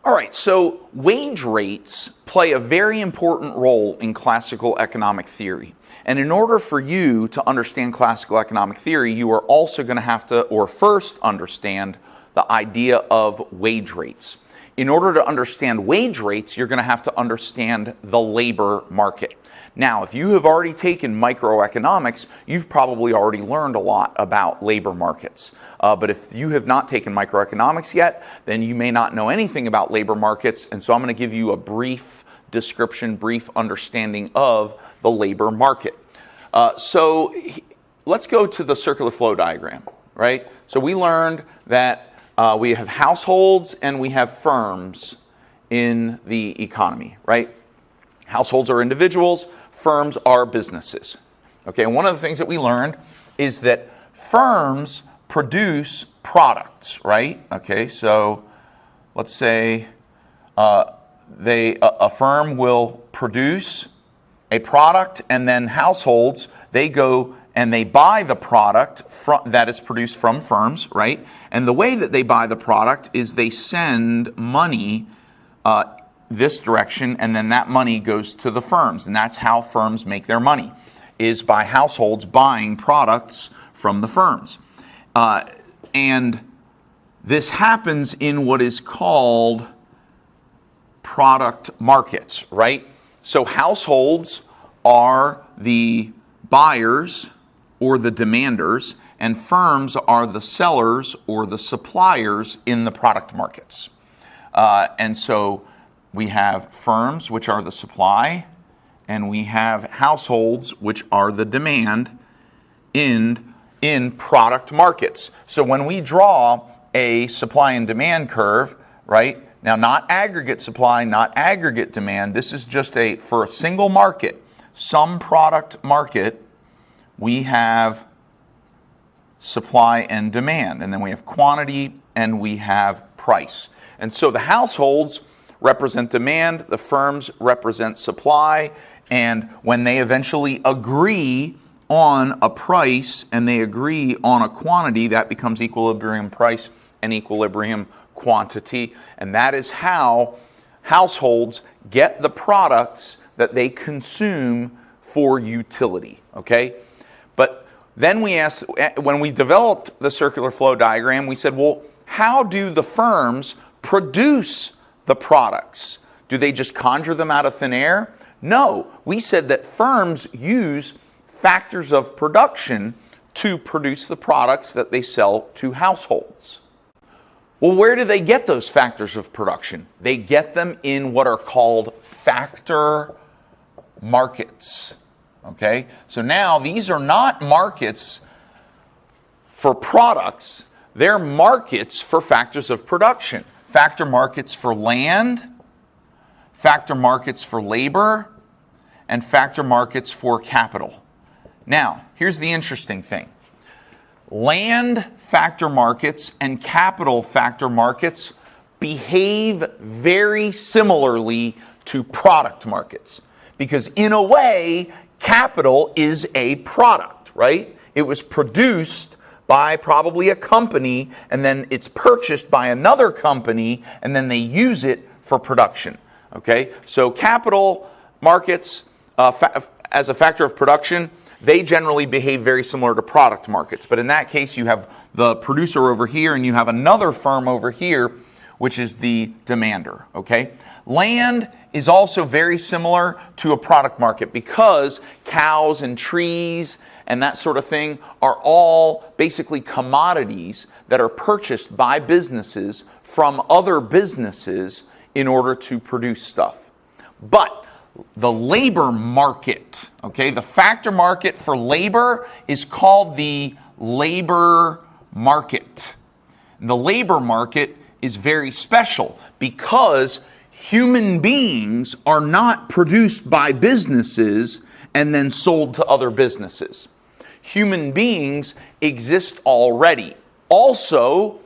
All right, so wage rates play a very important role in classical economic theory. And in order for you to understand classical economic theory, you are also going to have to, or first understand the idea of wage rates. In order to understand wage rates, you're going to have to understand the labor market. Now, if you have already taken microeconomics, you've probably already learned a lot about labor markets. But if you have not taken microeconomics yet, then you may not know anything about labor markets. And so I'm going to give you a brief description, brief understanding of the labor market. So let's go to the circular flow diagram, right? So we learned that we have households and we have firms in the economy, right? Households are individuals, firms are businesses. Okay, and one of the things that we learned is that firms produce products, right? Okay, so let's say a firm will produce a product, and then households, they go and they buy the product that is produced from firms, right? And the way that they buy the product is they send money this direction, and then that money goes to the firms. And that's how firms make their money, is by households buying products from the firms. And this happens in what is called product markets, right? So households are the buyers or the demanders, and firms are the sellers or the suppliers in the product markets. And so we have firms, which are the supply, and we have households, which are the demand in product markets. So when we draw a supply and demand curve, right? Now, not aggregate supply, not aggregate demand. This is just for a single market, some product market, we have supply and demand, and then we have quantity and we have price. And so the households represent demand, the firms represent supply, and when they eventually agree on a price and they agree on a quantity, that becomes equilibrium price and equilibrium quantity. And that is how households get the products that they consume for utility, okay? But then we asked, when we developed the circular flow diagram, we said, well, how do the firms produce the products? Do they just conjure them out of thin air? No, we said that firms use factors of production to produce the products that they sell to households. Well, where do they get those factors of production? They get them in what are called factor markets. Okay? So now these are not markets for products, they're markets for factors of production. Factor markets for land, factor markets for labor, and factor markets for capital. Now, here's the interesting thing. Land factor markets and capital factor markets behave very similarly to product markets, because in a way, capital is a product, right? It was produced by probably a company, and then it's purchased by another company, and then they use it for production, okay? So capital markets, as a factor of production, they generally behave very similar to product markets. But in that case, you have the producer over here, and you have another firm over here, which is the demander, okay? Land is also very similar to a product market, because cows and trees and that sort of thing are all basically commodities that are purchased by businesses from other businesses in order to produce stuff. But the labor market, okay, the factor market for labor is called the labor market. The labor market is very special because human beings are not produced by businesses and then sold to other businesses. Human beings exist already. Also,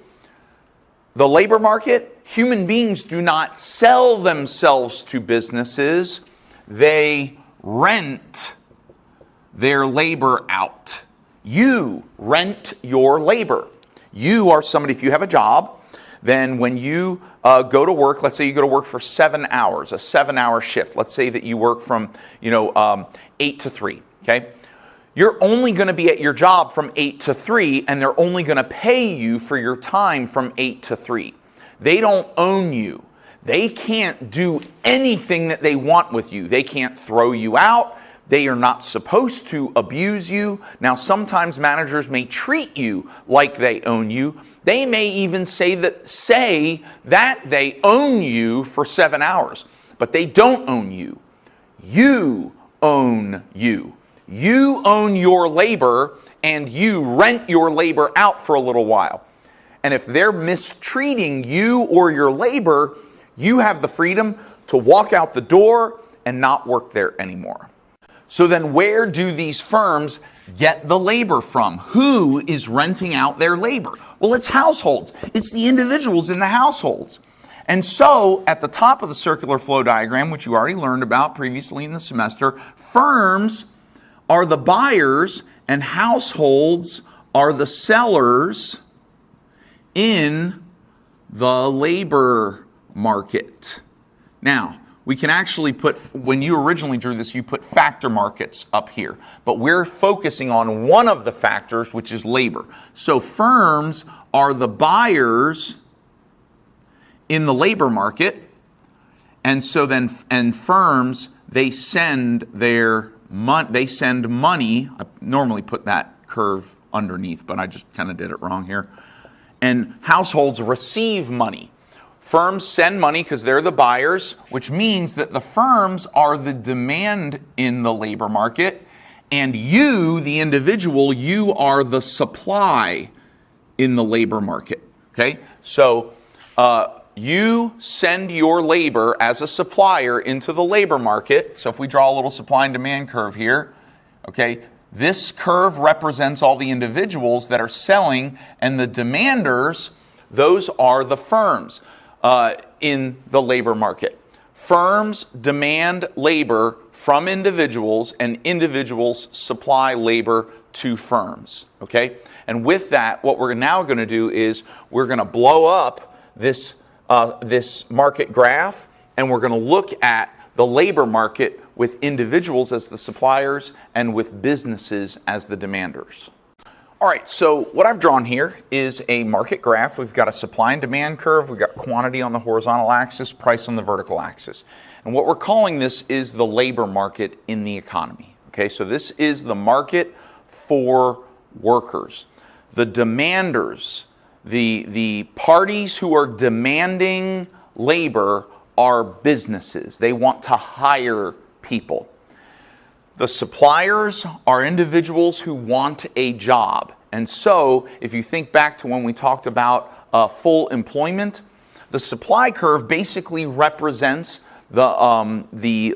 the labor market, human beings do not sell themselves to businesses. They rent their labor out. You rent your labor. You are somebody, if you have a job, then when you go to work, let's say you go to work for 7 hours, a 7-hour shift. Let's say that you work from 8 to 3. Okay, you're only going to be at your job from 8 to 3, and they're only going to pay you for your time from 8 to 3. They don't own you. They can't do anything that they want with you. They can't throw you out. They are not supposed to abuse you. Now, sometimes managers may treat you like they own you. They may even say that they own you for 7 hours, but they don't own you. You own you. You own your labor, and you rent your labor out for a little while. And if they're mistreating you or your labor, you have the freedom to walk out the door and not work there anymore. So then where do these firms get the labor from? Who is renting out their labor? Well, it's households. It's the individuals in the households. And so at the top of the circular flow diagram, which you already learned about previously in the semester, firms are the buyers and households are the sellers in the labor market. Now, we can actually put, when you originally drew this, you put factor markets up here. But we're focusing on one of the factors, which is labor. So firms are the buyers in the labor market. And so then, firms, they send money. I normally put that curve underneath, but I just kind of did it wrong here. And households receive money. Firms send money because they're the buyers, which means that the firms are the demand in the labor market, and you, the individual, you are the supply in the labor market. Okay? So you send your labor as a supplier into the labor market. So if we draw a little supply and demand curve here, okay, this curve represents all the individuals that are selling, and the demanders, those are the firms in the labor market. Firms demand labor from individuals, and individuals supply labor to firms. Okay? And with that, what we're now going to do is we're going to blow up this market graph, and we're going to look at the labor market with individuals as the suppliers and with businesses as the demanders. All right, so what I've drawn here is a market graph. We've got a supply and demand curve. We've got quantity on the horizontal axis, price on the vertical axis. And what we're calling this is the labor market in the economy. Okay, so this is the market for workers. The demanders, the parties who are demanding labor are businesses. They want to hire people. The suppliers are individuals who want a job. And so, if you think back to when we talked about full employment, the supply curve basically represents the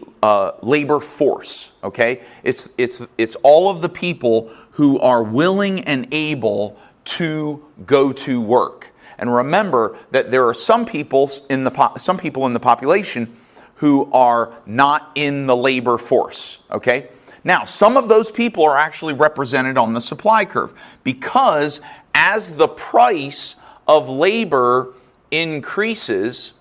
labor force. Okay, it's all of the people who are willing and able to go to work. And remember that there are some people in the population who are not in the labor force. Okay. Now, some of those people are actually represented on the supply curve because as the price of labor increases,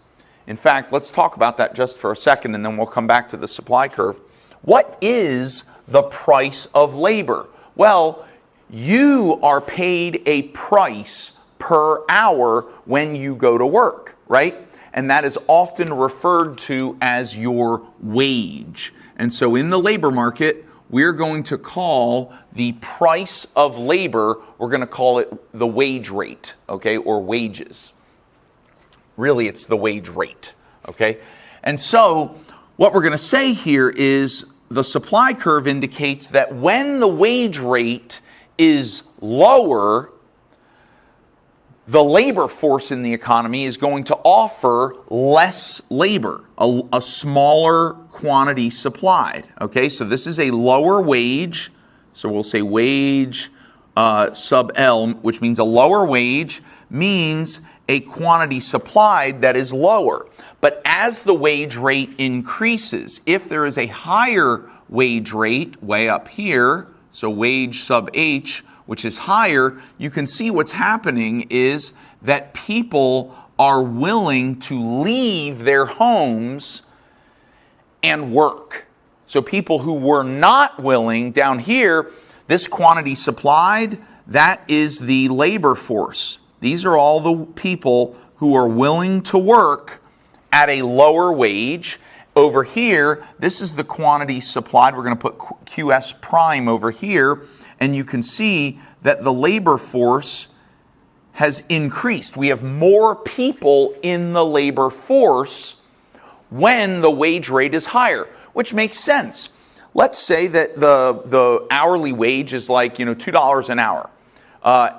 in fact, let's talk about that just for a second and then we'll come back to the supply curve. What is the price of labor? Well, you are paid a price per hour when you go to work, right? And that is often referred to as your wage. And so in the labor market, we're going to call the price of labor, we're going to call it the wage rate, okay, or wages. Really, it's the wage rate, okay? And so what we're going to say here is the supply curve indicates that when the wage rate is lower, the labor force in the economy is going to offer less labor, a smaller quantity supplied. Okay, so this is a lower wage. So we'll say wage sub L, which means a lower wage means a quantity supplied that is lower. But as the wage rate increases, if there is a higher wage rate way up here, so wage sub H, which is higher, you can see what's happening is that people are willing to leave their homes and work. So people who were not willing, down here, this quantity supplied, that is the labor force. These are all the people who are willing to work at a lower wage. Over here, this is the quantity supplied. We're going to put QS prime over here, and you can see that the labor force has increased. We have more people in the labor force when the wage rate is higher, which makes sense. Let's say that the hourly wage is like, $2 an hour.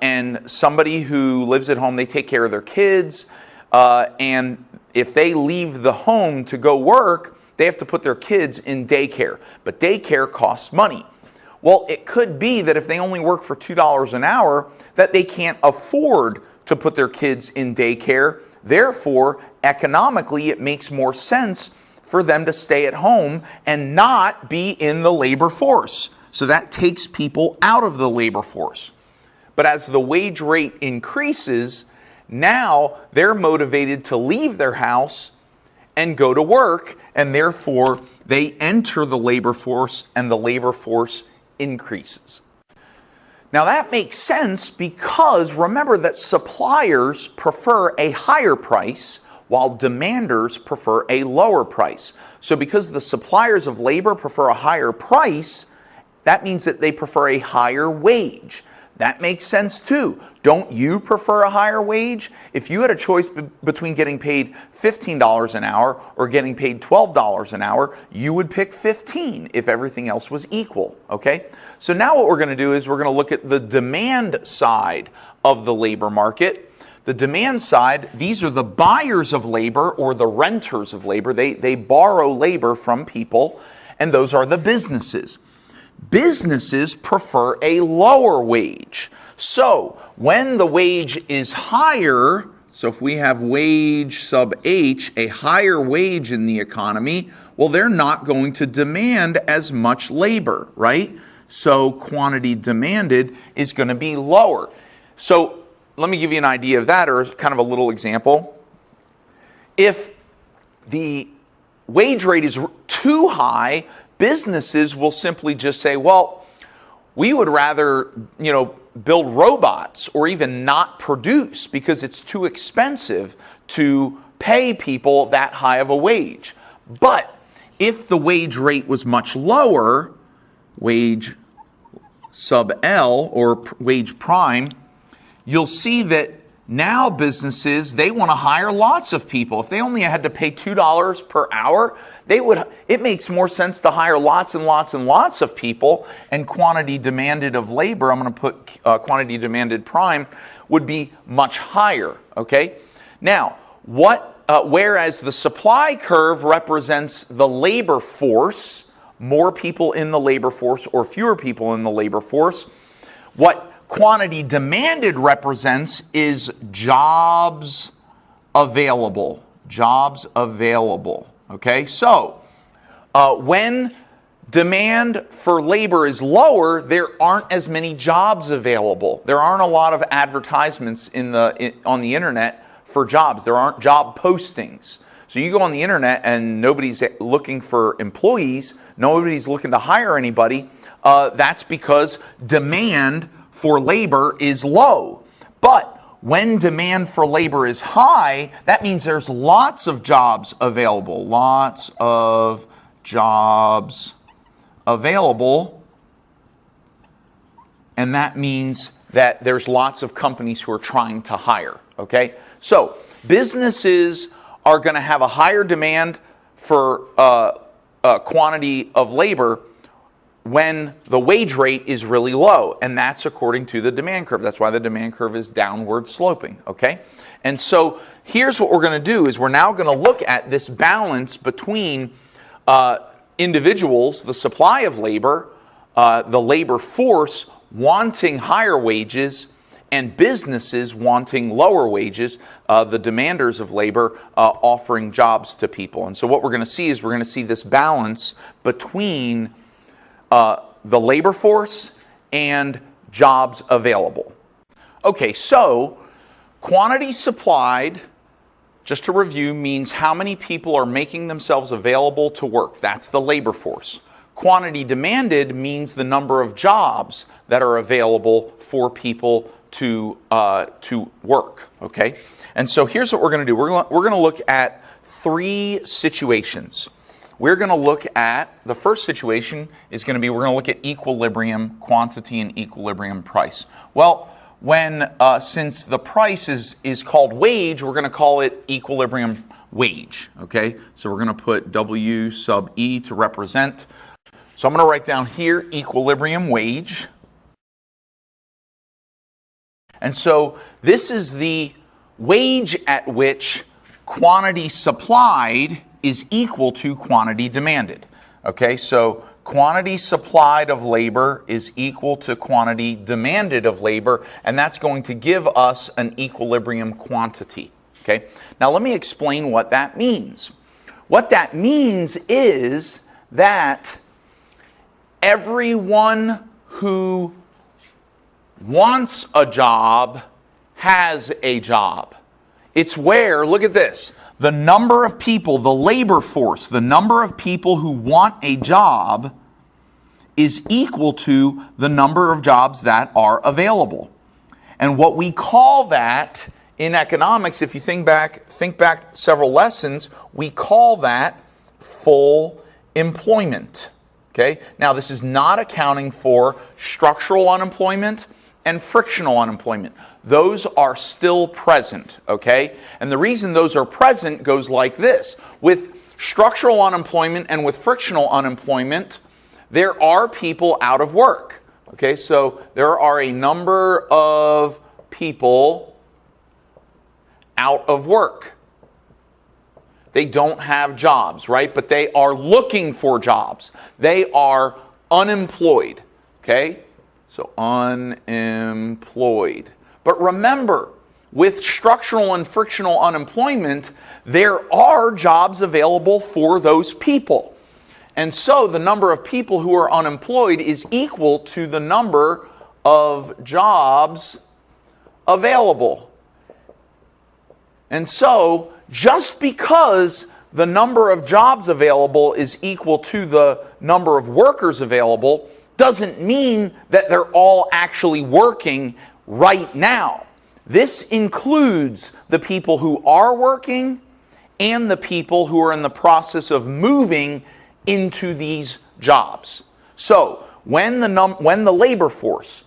And somebody who lives at home, they take care of their kids, and if they leave the home to go work, they have to put their kids in daycare. But daycare costs money. Well, it could be that if they only work for $2 an hour, that they can't afford to put their kids in daycare. Therefore, economically, it makes more sense for them to stay at home and not be in the labor force. So that takes people out of the labor force. But as the wage rate increases, now they're motivated to leave their house and go to work, and therefore they enter the labor force and the labor force increases. Now that makes sense because remember that suppliers prefer a higher price while demanders prefer a lower price. So because the suppliers of labor prefer a higher price, that means that they prefer a higher wage. That makes sense too. Don't you prefer a higher wage? If you had a choice between getting paid $15 an hour or getting paid $12 an hour, you would pick 15 if everything else was equal, okay? So now what we're going to do is we're going to look at the demand side of the labor market. The demand side, these are the buyers of labor or the renters of labor. They borrow labor from people, and those are the businesses. Businesses prefer a lower wage. So when the wage is higher, so if we have wage sub H, a higher wage in the economy, well, they're not going to demand as much labor, right? So quantity demanded is going to be lower. So let me give you an idea of that, or kind of a little example. If the wage rate is too high, businesses will simply just say, well, we would rather, build robots or even not produce because it's too expensive to pay people that high of a wage. But if the wage rate was much lower, wage sub L or wage prime, you'll see that now businesses, they want to hire lots of people. If they only had to pay $2 per hour, it makes more sense to hire lots and lots and lots of people, and quantity demanded of labor, I'm going to put quantity demanded prime, would be much higher, okay? Now, whereas the supply curve represents the labor force, more people in the labor force or fewer people in the labor force, what quantity demanded represents is jobs available. Jobs available. Okay, so when demand for labor is lower, there aren't as many jobs available. There aren't a lot of advertisements on the internet for jobs. There aren't job postings. So you go on the internet and nobody's looking for employees. Nobody's looking to hire anybody. That's because demand for labor is low. But when demand for labor is high, that means there's lots of jobs available. Lots of jobs available. And that means that there's lots of companies who are trying to hire, okay? So businesses are going to have a higher demand for quantity of labor when the wage rate is really low, and that's according to the demand curve. That's why the demand curve is downward sloping, okay? And so here's what we're going to do is we're now going to look at this balance between individuals, the supply of labor, the labor force wanting higher wages, and businesses wanting lower wages, the demanders of labor offering jobs to people. And so what we're going to see is we're going to see this balance between the labor force and jobs available. Okay, so quantity supplied just to review, means how many people are making themselves available to work. That's the labor force. Quantity demanded means the number of jobs that are available for people to work, okay? And so here's what we're going to do. We're going to look at 3 situations. We're going to look at, the first situation is going to be, we're going to look at equilibrium quantity and equilibrium price. Well, since the price is called wage, we're going to call it equilibrium wage, okay? So we're going to put W sub E to represent. So I'm going to write down here equilibrium wage. And so this is the wage at which quantity supplied is equal to quantity demanded. Okay, so quantity supplied of labor is equal to quantity demanded of labor, and that's going to give us an equilibrium quantity. Okay, now let me explain what that means. What that means is that everyone who wants a job has a job. It's where, look at this, the number of people, the labor force, the number of people who want a job is equal to the number of jobs that are available. And what we call that in economics, if you think back several lessons, we call that full employment. Okay? Now, this is not accounting for structural unemployment and frictional unemployment. Those are still present, okay? And the reason those are present goes like this. With structural unemployment and with frictional unemployment, there are people out of work, okay? So there are a number of people out of work. They don't have jobs, right? But they are looking for jobs. They are unemployed, okay? So unemployed. But remember, with structural and frictional unemployment, there are jobs available for those people. And so the number of people who are unemployed is equal to the number of jobs available. And so just because the number of jobs available is equal to the number of workers available doesn't mean that they're all actually working right now. This includes the people who are working and the people who are in the process of moving into these jobs. So when the labor force,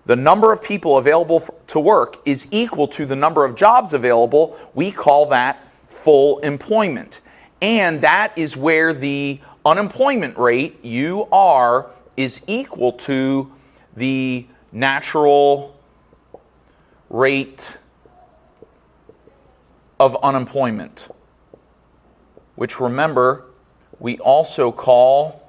the number of people available to work, is equal to the number of jobs available, we call that full employment. And that is where the unemployment rate, UR, is equal to the natural rate of unemployment, which, remember, we also call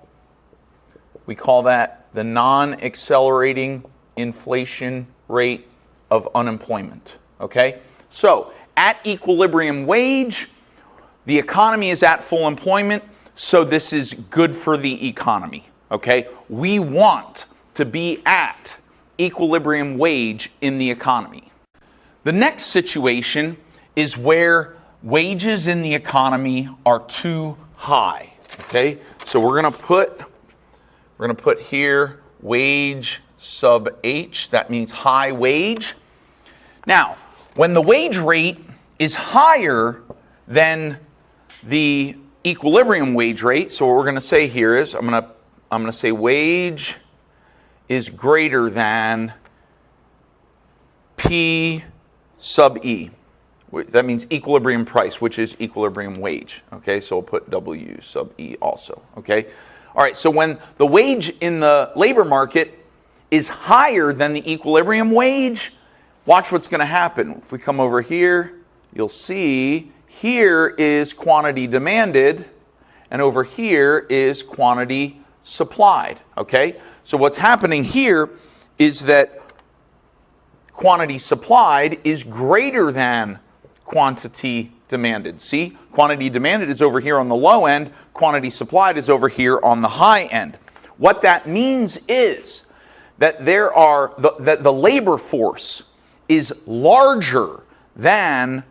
that the non-accelerating inflation rate of unemployment. Okay? So, at equilibrium wage, the economy is at full employment, so this is good for the economy. Okay? We want to be at equilibrium wage in the economy. The next situation is where wages in the economy are too high. Okay? So we're going to put here wage sub H. That means high wage. Now, when the wage rate is higher than the equilibrium wage rate, so what we're going to say here is I'm going to say wage is greater than P sub E. That means equilibrium price, which is equilibrium wage. Okay, so we'll put W sub E also. Okay, all right, so when the wage in the labor market is higher than the equilibrium wage, watch what's going to happen. If we come over here, you'll see here is quantity demanded, and over here is quantity supplied. Okay, so what's happening here is that quantity supplied is greater than quantity demanded. See, quantity demanded is over here on the low end, quantity supplied is over here on the high end. What that means is that that the labor force is larger than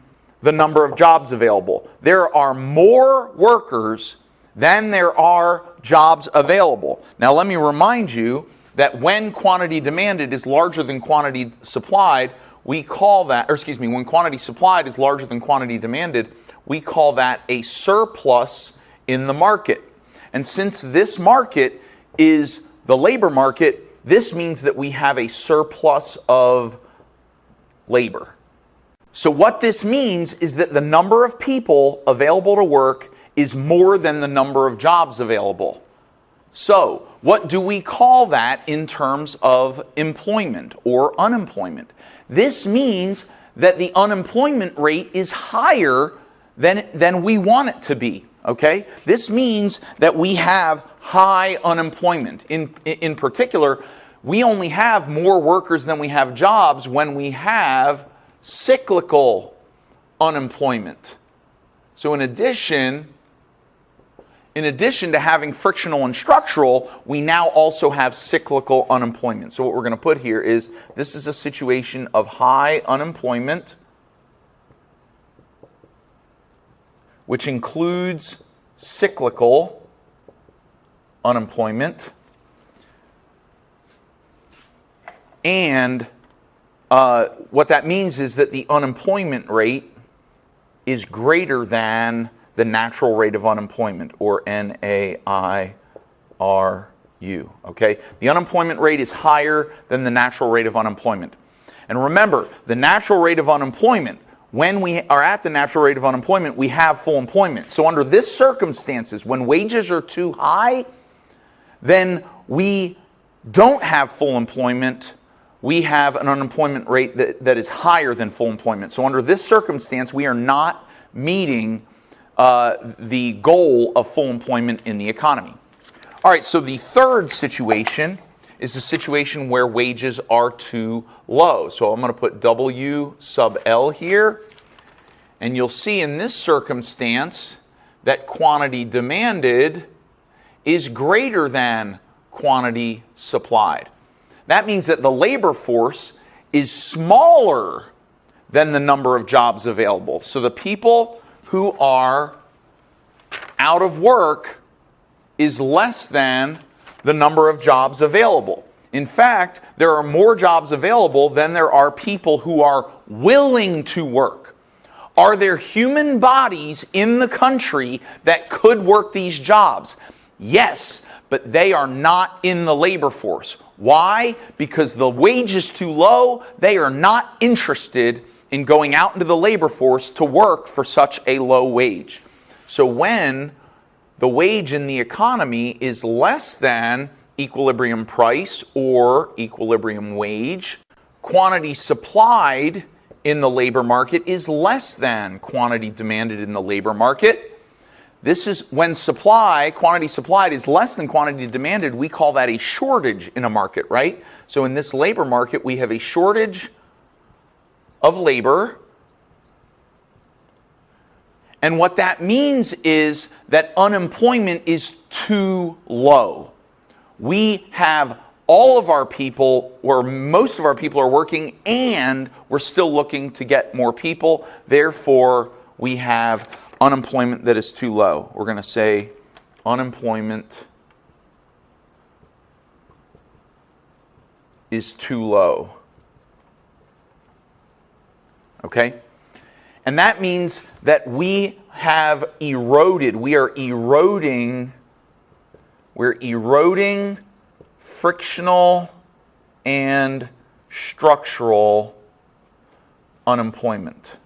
the number of jobs available. There are more workers than there are jobs available. Now let me remind you that when quantity demanded is larger than quantity supplied, we call that, when quantity supplied is larger than quantity demanded, we call that a surplus in the market. And since this market is the labor market, this means that we have a surplus of labor. So what this means is that the number of people available to work is more than the number of jobs available. So what do we call that in terms of employment or unemployment? This means that the unemployment rate is higher than we want it to be, okay? This means that we have high unemployment. In particular, we only have more workers than we have jobs when we have cyclical unemployment. So in addition to having frictional and structural, we now also have cyclical unemployment. So what we're going to put here is this is a situation of high unemployment, which includes cyclical unemployment. And what that means is that the unemployment rate is greater than the natural rate of unemployment, or NAIRU, okay? The unemployment rate is higher than the natural rate of unemployment. And remember, the natural rate of unemployment, when we are at the natural rate of unemployment, we have full employment. So under this circumstances, when wages are too high, then we don't have full employment. We have an unemployment rate that is higher than full employment. So under this circumstance, we are not meeting the goal of full employment in the economy. All right, so the third situation is a situation where wages are too low. So I'm going to put W sub L here, and you'll see in this circumstance that quantity demanded is greater than quantity supplied. That means that the labor force is smaller than the number of jobs available. So the people who are out of work is less than the number of jobs available. In fact, there are more jobs available than there are people who are willing to work. Are there human bodies in the country that could work these jobs? Yes, but they are not in the labor force. Why? Because the wage is too low. They are not interested in going out into the labor force to work for such a low wage. So when the wage in the economy is less than equilibrium price or equilibrium wage, quantity supplied in the labor market is less than quantity demanded in the labor market. This is when quantity supplied is less than quantity demanded, we call that a shortage in a market, right? So in this labor market, we have a shortage of labor. And what that means is that unemployment is too low. We have all of our people, or most of our people are working, and we're still looking to get more people. Therefore, we have unemployment that is too low. We're going to say unemployment is too low. Okay? And that means that we have eroded, we're eroding frictional and structural unemployment.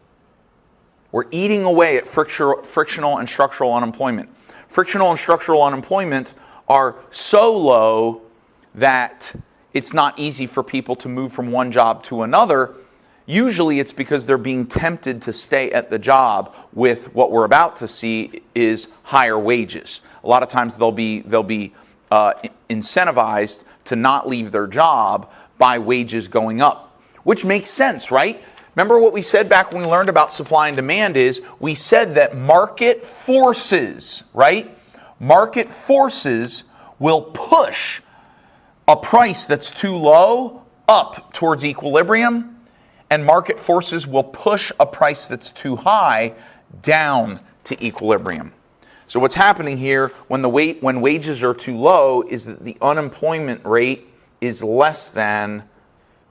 We're eating away at frictional and structural unemployment. Frictional and structural unemployment are so low that it's not easy for people to move from one job to another. Usually it's because they're being tempted to stay at the job with what we're about to see is higher wages. A lot of times they'll be incentivized to not leave their job by wages going up, which makes sense, right? Remember what we said back when we learned about supply and demand is we said that market forces, right? Market forces will push a price that's too low up towards equilibrium, and market forces will push a price that's too high down to equilibrium. So what's happening here when wages are too low is that the unemployment rate is less than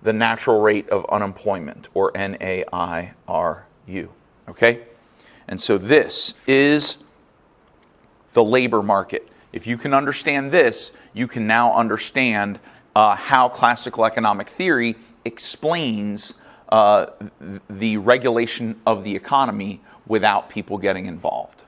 the natural rate of unemployment, or NAIRU. Okay? And so this is the labor market. If you can understand this, you can now understand how classical economic theory explains the regulation of the economy without people getting involved.